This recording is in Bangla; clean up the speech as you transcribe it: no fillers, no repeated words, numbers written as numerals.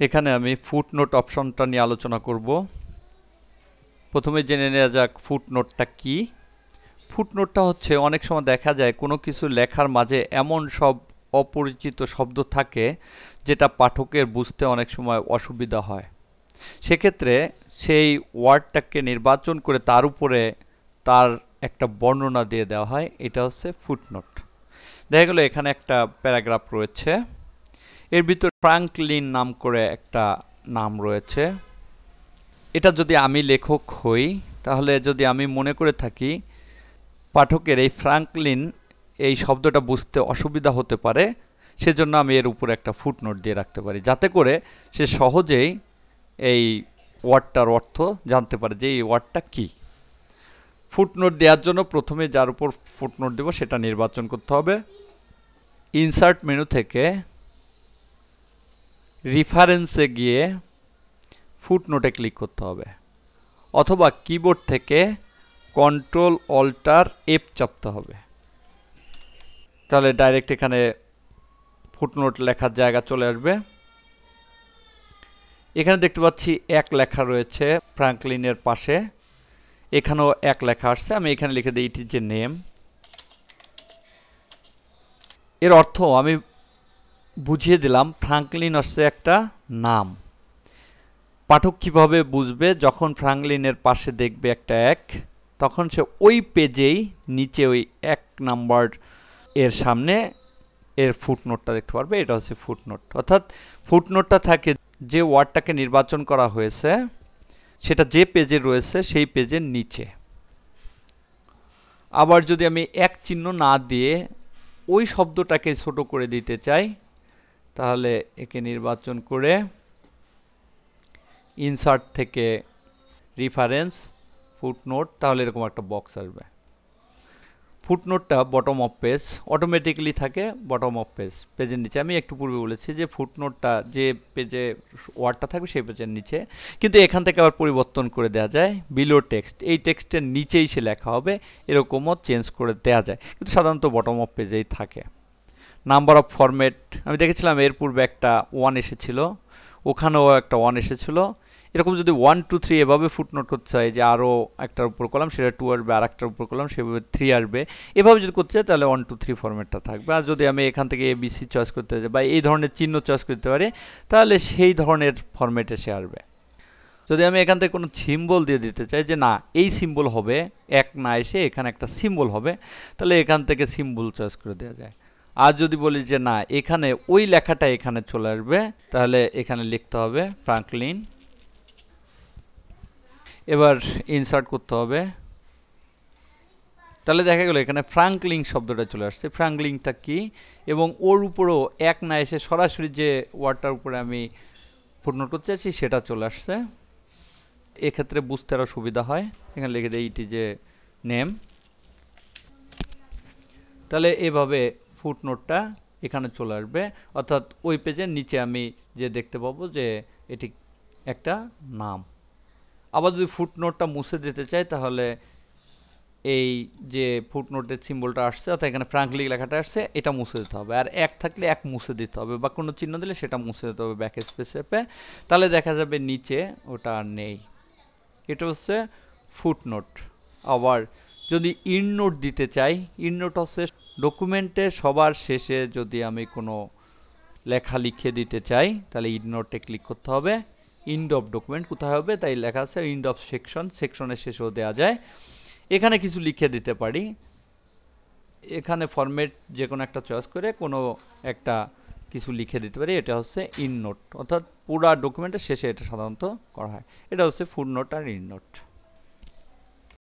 এখানে আমি ফুটনোট অপশনটা নিয়ে আলোচনা করব। প্রথমে জেনে নেওয়া যাক ফুটনোটটা কি। ফুটনোটটা হচ্ছে অনেক সময় দেখা যায় কোনো কিছু লেখার মাঝে এমন সব অপরিচিত শব্দ থাকে যেটা পাঠকের বুঝতে অনেক সময় অসুবিধা হয়। সেক্ষেত্রে সেই ওয়ার্ডটাকে নির্বাচন করে তার উপরে তার একটা বর্ণনা দিয়ে দেওয়া হয়, এটা হচ্ছে ফুটনোট। দেখা গেল এখানে একটা প্যারাগ্রাফ রয়েছে, এর ভিতর ফ্রাঙ্কলিন নাম করে একটা নাম রয়েছে। এটা যদি আমি লেখক হই, তাহলে যদি আমি মনে করে থাকি পাঠকের এই ফ্রাঙ্কলিন এই শব্দটা বুঝতে অসুবিধা হতে পারে, সেজন্য আমি এর উপরে একটা ফুটনোট দিয়ে রাখতে পারি, যাতে করে সে সহজেই এই ওয়ার্ডটার অর্থ জানতে পারে যে এই ওয়ার্ডটা কি। ফুটনোট দেওয়ার জন্য প্রথমে যার উপর ফুটনোট দেব সেটা নির্বাচন করতে হবে। ইনসার্ট মেনু থেকে রেফারেন্সে গিয়ে ফুটনোটে ক্লিক করতে হবে, অথবা কিবোর্ড থেকে কন্ট্রোল অল্টার এফ চাপতে হবে। তাহলে ডাইরেক্ট এখানে ফুটনোট লেখার জায়গা চলে আসবে। এখানে দেখতে পাচ্ছি এক লেখা রয়েছে ফ্রাঙ্কলিনের পাশে, এখানেও এক লেখা আসছে। আমি এখানে লিখে দিই ইট ইজ এ নেম। এর অর্থ আমি বুঝিয়ে দিলাম ফ্রাঙ্কলিন হচ্ছে একটা নাম। পাঠক কিভাবে বুঝবে? যখন ফ্রাঙ্কলিনের পাশে দেখবে একটা এক, তখন সে ওই পেজেই নিচে ওই এক নাম্বার এর সামনে এর ফুটনোটটা দেখতে পারবে। এটা হচ্ছে ফুটনোট, অর্থাৎ ফুটনোটটা থাকে যে ওয়ার্ডটাকে নির্বাচন করা হয়েছে সেটা যে পেজে রয়েছে সেই পেজের নিচে। আবার যদি আমি এক চিহ্ন না দিয়ে ওই শব্দটাকে ছোট করে দিতে চাই, তাহলে একে নির্বাচন করে ইনসার্ট থেকে রেফারেন্স ফুটনোট, তাহলে এরকম একটা বক্স আসবে। ফুটনোটটা বটম অফ পেজ অটোমেটিক্যালি থাকে, বটম অফ পেজ পেজের নিচে। আমি একটু পূর্বে বলেছি যে ফুটনোটটা যে পেজে ওয়ার্ডটা থাকবে সেই পেজের নিচে, কিন্তু এখান থেকে আবার পরিবর্তন করে দেওয়া যায় বিলো টেক্সট, এই টেক্সটের নিচেই সে লেখা হবে, এরকমও চেঞ্জ করে দেওয়া যায়, কিন্তু সাধারণত বটম অফ পেজেই থাকে। নাম্বার অফ ফরম্যাট আমি দেখেছিলাম এর পূর্বে একটা 1 এসেছিল, ওখানেও একটা 1 এসেছিল। এরকম যদি 1 2 3 এভাবে ফুটনোট করতে চাই যে আরও একটার উপর করলাম সেটা 2 আসবে, আর একটার উপর করলাম সেভাবে 3 আসবে, এভাবে যদি করতে চাই তাহলে 1 2 3 ফরম্যাটটা থাকবে। আর যদি আমি এখান থেকে এবিসি চয়েস করতে চাই বা এই ধরনের চিহ্ন চয়েস করতে পারি, তাহলে সেই ধরনের ফরম্যাটে সে আসবে। যদি আমি এখান থেকে কোনো সিম্বল দিয়ে দিতে চাই যে না এই সিম্বল হবে, এক না এসে এখানে একটা সিম্বল হবে, তাহলে এখান থেকে সিম্বল চয়েস করে দেওয়া যায়। আর যদি বলি যে না এখানে ওই লেখাটা এখানে চলে আসবে, তাহলে এখানে লিখতে হবে ফ্রাঙ্কলিন। এবার ইনসার্ট করতে হবে, তাহলে দেখা গেল এখানে ফ্রাঙ্কলিন শব্দটা চলে আসছে। ফ্রাঙ্কলিনটা কি, এবং ওর উপরেও এক না এসে সরাসরি যে ওয়ার্ডটার উপরে আমি ফুটনোট করতে চাইছি সেটা চলে আসছে। এক্ষেত্রে বুঝতে আরও সুবিধা হয়, এখানে লিখে দিই ইট ইজ এ নেম। তাহলে এভাবে ফুটনোটটা এখানে চলে আসবে, অর্থাৎ ওই পেজের নিচে আমি যে দেখতে পাবো যে এটি একটা নাম। আবার যদি ফুটনোটটা মুছে দিতে চাই, তাহলে এই যে ফুটনোটের সিম্বলটা আসছে অর্থাৎ এখানে ফ্রাঙ্কলিন লেখাটা আসছে এটা মুছে দিতে হবে, আর এক থাকলে এক মুছে দিতে হবে, বা কোনো চিহ্ন দিলে সেটা মুছে দিতে হবে ব্যাক স্পেস চেপে, তাহলে দেখা যাবে নিচে ওটা আর নেই। এটা হচ্ছে ফুটনোট। আবার যদি ইন্ডনোট দিতে চাই, ইন্ডনোট হচ্ছে ডকুমেন্টে সবার শেষে যদি আমি কোনো লেখা লিখে দিতে চাই, তাহলে ইন্ডনোটে ক্লিক করতে হবে। ইন্ড অফ ডকুমেন্ট কোথায় হবে, তাই লেখা আছে ইন্ড অফ সেকশন, সেকশনের শেষেও দেওয়া যায়। এখানে কিছু লিখে দিতে পারি, এখানে ফরম্যাট যে কোনো একটা চয়েস করে কোনো একটা কিছু লিখে দিতে পারি। এটা হচ্ছে ইন্ডনোট, অর্থাৎ পুরা ডকুমেন্টের শেষে এটা সাধারণত করা হয়। এটা হচ্ছে ফুটনোট আর ইন্ডনোট।